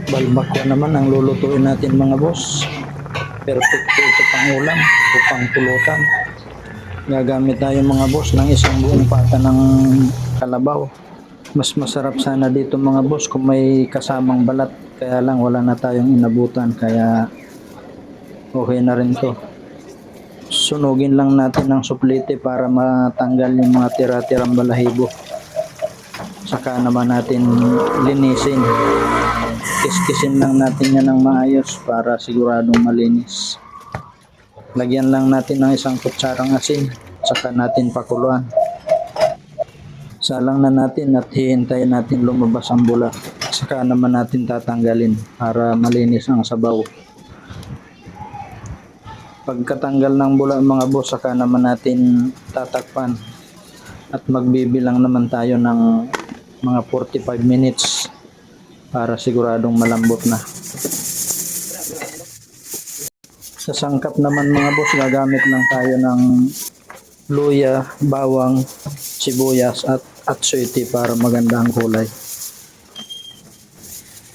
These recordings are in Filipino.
Balbakwa naman ang lulutuin natin mga boss. Perfecto ito pang ulam o pang pulutan. Gagamit tayo mga boss ng isang buong pata ng kalabaw. Mas masarap sana dito mga boss kung may kasamang balat. Kaya lang wala na tayong inabutan kaya okay na rin to. Sunugin lang natin ng suplite para matanggal yung mga tira-tirang balahibo. Saka naman natin linisin. Kiskisin lang natin yan ng maayos para siguradong malinis. Lagyan lang natin ng isang kutsarang asin. Saka natin pakuluan. Salang na natin at hihintayin natin lumabas ang bula. Saka naman natin tatanggalin para malinis ang sabaw. Pagkatanggal ng bula mga boss, saka naman natin tatakpan. At magbibilang naman tayo ng mga 45 minutes para siguradong malambot na. Sa sangkap naman mga boss, gagamit lang tayo ng luya, bawang, sibuyas at atswete para maganda ang kulay.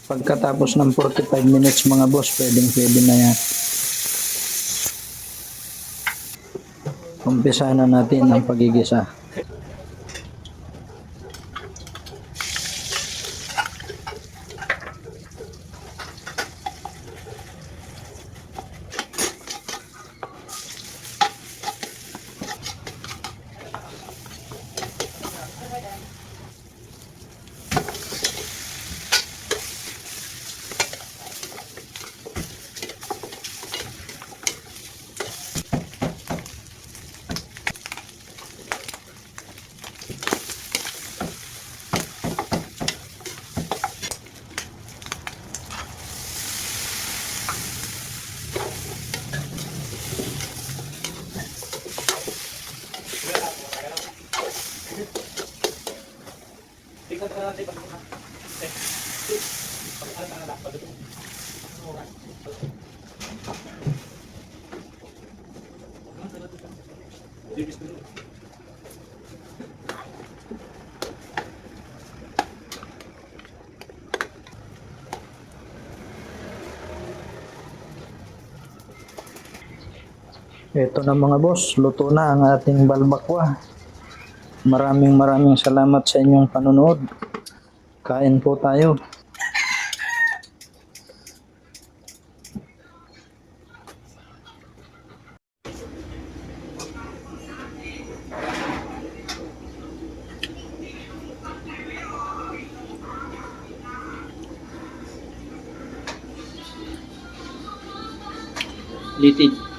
Pagkatapos ng 45 minutes mga boss, pwede na yan. Umpisa na natin ang pagigisa. Ito na mga boss, luto na ang ating balbakwa. Maraming salamat sa inyong panonood. Kain po tayo. Litid.